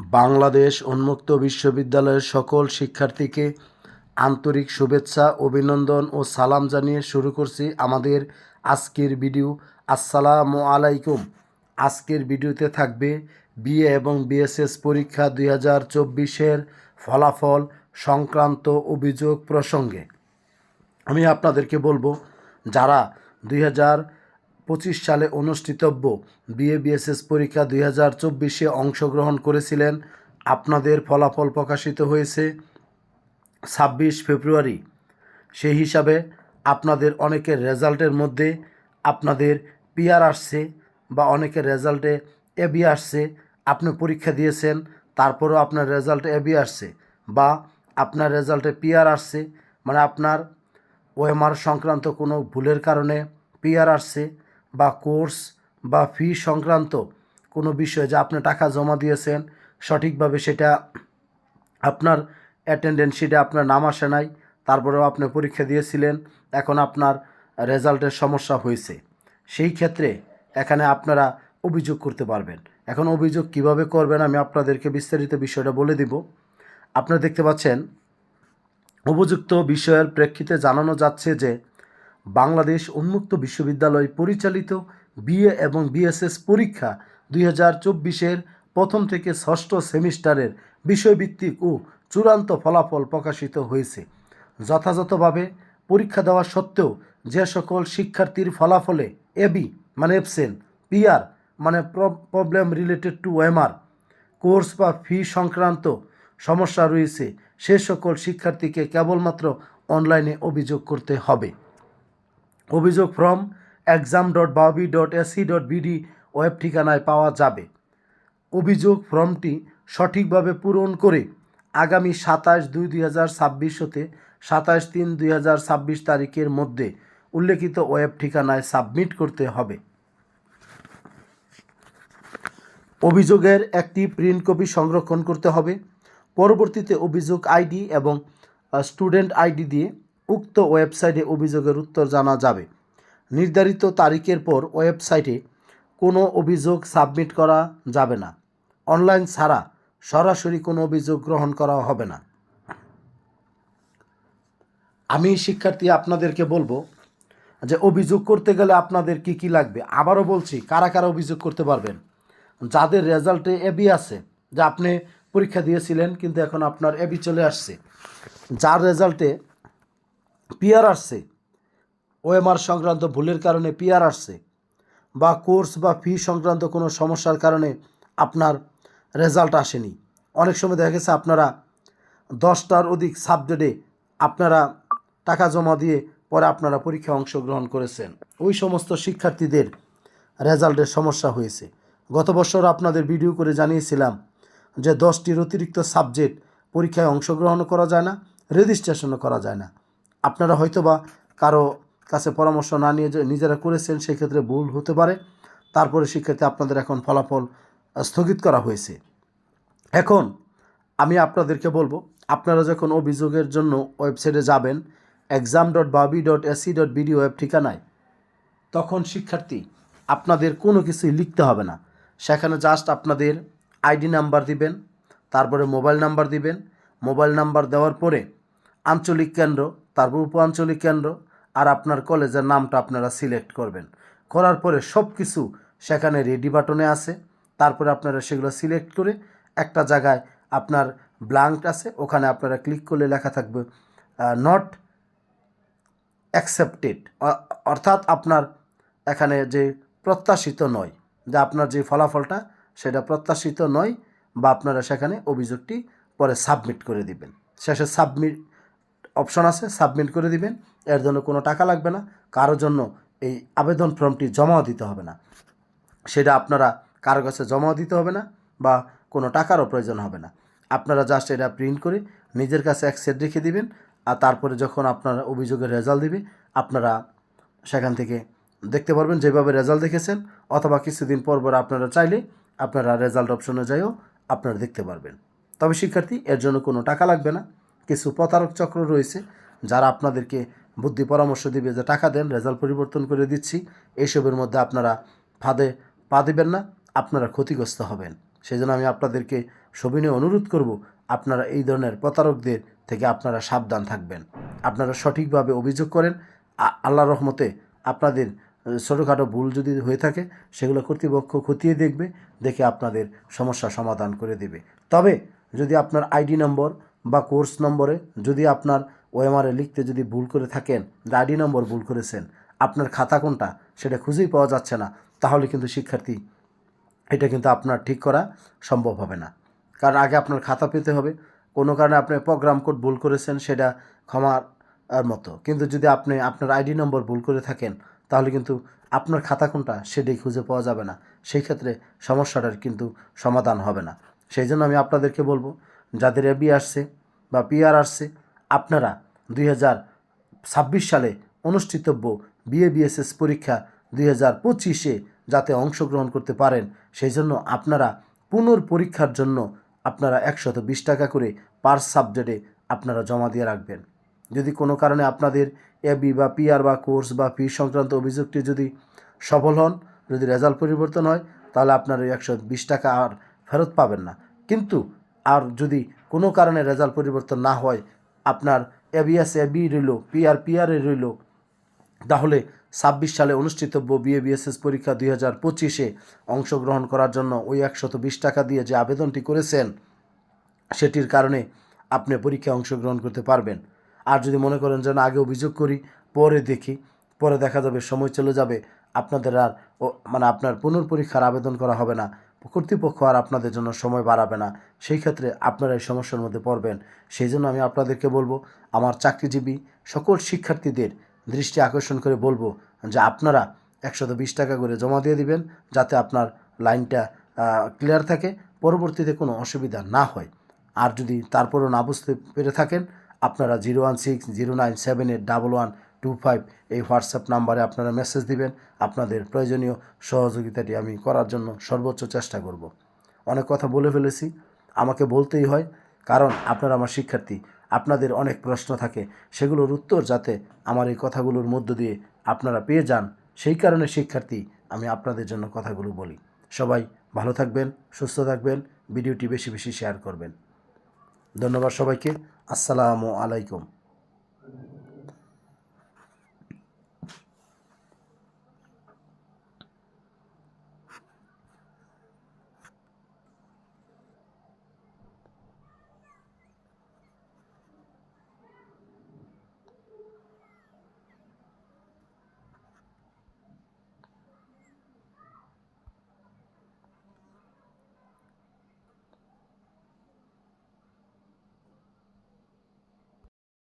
বাংলাদেশ উন্মুক্ত বিশ্ববিদ্যালয়ের সকল শিক্ষার্থীকে আন্তরিক শুভেচ্ছা, অভিনন্দন ও সালাম জানিয়ে শুরু করছি আমাদের আজকের ভিডিও। আসসালামু আলাইকুম। আজকের ভিডিওতে থাকবে বিএ এবং বিএসএস পরীক্ষা 2024-এর ফলাফল সংক্রান্ত অভিযোগ প্রসঙ্গে আমি আপনাদেরকে বলবো, যারা 2025 সালে অনুষ্ঠিতব্য বিএ বিএসএস পরীক্ষা 2024-এ অংশগ্রহণ করেছিলেন, আপনাদের ফলাফল প্রকাশিত হয়েছে 26 ফেব্রুয়ারি। সেই হিসাবে আপনাদের অনেকের রেজাল্টের মধ্যে আপনাদের পিআর আসছে বা অনেকের রেজাল্টে এবি আসছে। আপনি পরীক্ষা দিয়েছেন, তারপরেও আপনার রেজাল্টে এবি আসছে বা আপনার রেজাল্টে পিআর আসছে, মানে আপনার ওএমআর সংক্রান্ত কোনো ভুলের কারণে পিআর আসছে, বা কোর্স বা ফি সংক্রান্ত কোনো বিষয়ে যে আপনি টাকা জমা দিয়েছেন সঠিকভাবে সেটা আপনার অ্যাটেন্ডেন্স শিটে আপনার নাম আসে নাই, তারপরেও আপনি পরীক্ষা দিয়েছিলেন, এখন আপনার রেজাল্টের সমস্যা হয়েছে। সেই ক্ষেত্রে এখানে আপনারা অভিযোগ করতে পারবেন। এখন অভিযোগ কিভাবে করবেন আমি আপনাদেরকে বিস্তারিত বিষয়টা বলে দিব। আপনারা দেখতে পাচ্ছেন, উপযুক্ত বিষয়ের প্রেক্ষিতে জানানো যাচ্ছে যে বাংলাদেশ উন্মুক্ত বিশ্ববিদ্যালয় পরিচালিত বিএ এবং বিএসএস পরীক্ষা 2024-এর প্রথম থেকে ষষ্ঠ সেমিস্টারের বিষয়ভিত্তিক ও চূড়ান্ত ফলাফল প্রকাশিত হয়েছে। যথাযথভাবে পরীক্ষা দেওয়া সত্ত্বেও যে সকল শিক্ষার্থীর ফলাফলে এবি মানে অ্যাবসেন্ট, পিআর মানে problem related to OMR, course বা ফি সংক্রান্ত সমস্যা রয়েছে, সে সকল শিক্ষার্থীকে কেবলমাত্র অনলাইনে অভিযোগ করতে হবে। অভিযোগ ফর্ম exam.baobi.ac.bd ওয়েব ঠিকানায় পাওয়া যাবে। অভিযোগ ফর্মটি সঠিকভাবে পূরণ করে আগামী 27/2/2026 হতে 27/3/2026 তারিখের মধ্যে উল্লেখিত ওয়েব ঠিকানায় সাবমিট করতে হবে। অভিযোগের একটি প্রিন্ট কপি সংরক্ষণ করতে হবে। পরবর্তীতে অভিযোগ আইডি এবং স্টুডেন্ট আইডি দিয়ে উক্ত ওয়েবসাইটে অভিযোগের উত্তর জানা যাবে। নির্ধারিত তারিখের পর ওয়েবসাইটে কোনো অভিযোগ সাবমিট করা যাবে না। অনলাইন ছাড়া সরাসরি কোনো অভিযোগ গ্রহণ করা হবে না। আমি শিক্ষার্থী আপনাদেরকে বলবো যে অভিযোগ করতে গেলে আপনাদের কি কি লাগবে। আবারও বলছি, কারা কারা অভিযোগ করতে পারবেন? যাদের রেজাল্টে এবি আছে, যে আপনি পরীক্ষা দিয়েছিলেন কিন্তু এখন আপনার এবি চলে আসছে, যার রেজাল্টে পিআর আসছে, ওএমআর সংক্রান্ত ভুলের কারণে পিআর আসছে, বা কোর্স বা ফি সংক্রান্ত কোনো সমস্যার কারণে আপনার রেজাল্ট আসেনি। অনেক সময় দেখা গেছে আপনারা 10টার অধিক সাবজেক্টে আপনারা টাকা জমা দিয়ে পরে আপনারা পরীক্ষায় অংশগ্রহণ করেছেন, ওই সমস্ত শিক্ষার্থীদের রেজাল্টের সমস্যা হয়েছে। গত বছর আপনাদের ভিডিও করে জানিয়েছিলাম যে 10টির অতিরিক্ত সাবজেক্ট পরীক্ষায় অংশগ্রহণ করা যায় না, রেজিস্ট্রেশনও করা যায় না। আপনারা হয়তোবা কারো কাছে পরামর্শ না নিয়ে যে নিজেরা করেছেন, সেক্ষেত্রে ভুল হতে পারে। তারপরে শিক্ষার্থী আপনাদের এখন ফলাফল স্থগিত করা হয়েছে। এখন আমি আপনাদেরকে বলবো, আপনারা যখন অভিযোগের জন্য ওয়েবসাইটে যাবেন exam.baobi.ac.bd ওয়েব ঠিকানায়, তখন শিক্ষার্থী আপনাদের কোনো কিছুই লিখতে হবে না। সেখানে জাস্ট আপনাদের আইডি নাম্বার দিবেন, তারপরে মোবাইল নাম্বার দিবেন। মোবাইল নাম্বার দেওয়ার পরে আঞ্চলিক কেন্দ্র, তারপর উপ আঞ্চলিক কেন্দ্র আর আপনার কলেজের নামটা আপনারা সিলেক্ট করবেন। করার পরে সব কিছু সেখানে রেডি বাটনে আছে। তারপরে আপনারা সেগুলো সিলেক্ট করে একটা জায়গায় আপনার ব্ল্যাঙ্ক আছে, ওখানে আপনারা ক্লিক করলে লেখা থাকবে নট অ্যাকসেপ্টেড, অর্থাৎ আপনার এখানে যে প্রত্যাশিত নয়, যে আপনার যে ফলাফলটা সেটা প্রত্যাশিত নয়, বা আপনারা সেখানে অভিযোগটি পরে সাবমিট করে দিবেন। শেষে সাবমিট অপশন আছে, সাবমিট করে দিবেন। এর জন্য কোনো টাকা লাগবে না, কারোর জন্য এই আবেদন ফর্মটি জমাও দিতে হবে না। সেটা আপনারা কারো কাছে জমাও দিতে হবে না বা কোনো টাকারও প্রয়োজন হবে না। আপনারা জাস্ট এটা প্রিন্ট করে নিজের কাছে এক সেট রেখে দিবেন, আর তারপরে যখন আপনারা অভিযোগের রেজাল্ট দিবে আপনারা সেখান থেকে দেখতে পারবেন যেভাবে রেজাল্ট দেখেছেন, অথবা কিছুদিন পর পর আপনারা চাইলে আপনারা রেজাল্ট অপশনে যাইও আপনারা দেখতে পারবেন। তবে শিক্ষার্থী, এর জন্য কোনো টাকা লাগবে না। কিছু প্রতারক চক্র রয়েছে যারা আপনাদেরকে বুদ্ধি পরামর্শ দিবে যে টাকা দেন, রেজাল্ট পরিবর্তন করে দিচ্ছি। এইসবের মধ্যে আপনারা ফাঁদে পা দিবেন না, আপনারা ক্ষতিগ্রস্ত হবেন। সেই জন্য আমি আপনাদেরকে সবিনয় অনুরোধ করব আপনারা এই ধরনের প্রতারকদের থেকে আপনারা সাবধান থাকবেন। আপনারা সঠিকভাবে অভিযোগ করেন, আল্লাহর রহমতে আপনাদের ছোটোখাটো ভুল যদি হয়ে থাকে সেগুলো কর্তৃপক্ষ খতিয়ে দেখবে, দেখে আপনাদের সমস্যা সমাধান করে দেবে। তবে যদি আপনার আইডি নম্বর বা কোর্স নম্বরে যদি আপনার ওএমআরে লিখতে যদি ভুল করে থাকেন, আইডি নম্বর ভুল করেছেন, আপনার খাতা কোনটা সেটা খুঁজেই পাওয়া যাচ্ছে না, তাহলে কিন্তু শিক্ষার্থী এটা কিন্তু আপনার ঠিক করা সম্ভব হবে না। কারণ আগে আপনার খাতা পেতে হবে। কোনো কারণে আপনি প্রোগ্রাম কোড ভুল করেছেন, সেটা ক্ষমার মতো। কিন্তু যদি আপনি আপনার আইডি নম্বর ভুল করে থাকেন, তাহলে কিন্তু আপনার খাতা কোনটা সেটাই খুঁজে পাওয়া যাবে না। সেই ক্ষেত্রে সমস্যাটার কিন্তু সমাধান হবে না। সেই জন্য আমি আপনাদেরকে বলবো, যাদের এবি আসছে বা পিআর আসছে, আপনারা 2026 সালে অনুষ্ঠিতব্য বিএবিএসএস পরীক্ষা 2025-এ যাতে অংশগ্রহণ করতে পারেন, সেই জন্য আপনারা পুনর্পরীক্ষার জন্য আপনারা 120 টাকা করে পার সাবজেক্টে আপনারা জমা দিয়ে রাখবেন। যদি কোনো কারণে আপনাদের এবি বা পিআর বা কোর্স বা ফি সংক্রান্ত অভিযোগটি যদি সফল হন, যদি রেজাল্ট পরিবর্তন হয়, তাহলে আপনার ওই 120 টাকা আর ফেরত পাবেন না। কিন্তু আর যদি কোনো কারণে রেজাল্ট পরিবর্তন না হয়, আপনার এবিএস এবি রইল, পিআর রইল, তাহলে 26 সালে অনুষ্ঠিতব্য বিএবিএসএস পরীক্ষা 2025-এ অংশগ্রহণ করার জন্য ওই 120 টাকা দিয়ে যে আবেদনটি করেছেন, সেটির কারণে আপনি পরীক্ষায় অংশগ্রহণ করতে পারবেন। আর যদি মনে করেন যে না, আগে অভিযোগ করি পরে দেখি, পরে দেখা যাবে সময় চলে যাবে, আপনাদের আর আপনার পুনর্পরীক্ষার আবেদন করা হবে না, কর্তৃপক্ষ আর আপনাদের জন্য সময় বাড়াবে না, সেই ক্ষেত্রে আপনারা এই সমস্যার মধ্যে পড়বেন। সেই জন্য আমি আপনাদেরকে বলবো, আমার চাকরিজীবী সকল শিক্ষার্থীদের দৃষ্টি আকর্ষণ করে বলবো যে আপনারা 120 টাকা করে জমা দিয়ে দিবেন, যাতে আপনার লাইনটা ক্লিয়ার থাকে, পরবর্তীতে কোনো অসুবিধা না হয়। আর যদি তারপরও না বুঝতে পেরে থাকেন, আপনারা 01609781125 এই হোয়াটসঅ্যাপ নাম্বারে আপনারা মেসেজ দিবেন। আপনাদের প্রয়োজনীয় সহযোগিতাটি আমি করার জন্য সর্বোচ্চ চেষ্টা করব। অনেক কথা বলে ফেলেছি, আমাকে বলতেই হয়, কারণ আপনারা আমার শিক্ষার্থী, আপনাদের অনেক প্রশ্ন থাকে, সেগুলোর উত্তর যাতে আমার এই কথাগুলোর মধ্য দিয়ে আপনারা পেয়ে যান, সেই কারণে শিক্ষার্থী আমি আপনাদের জন্য কথাগুলো বলি। সবাই ভালো থাকবেন, সুস্থ থাকবেন, ভিডিওটি বেশি বেশি শেয়ার করবেন। ধন্যবাদ সবাইকে। আসসালামু আলাইকুম।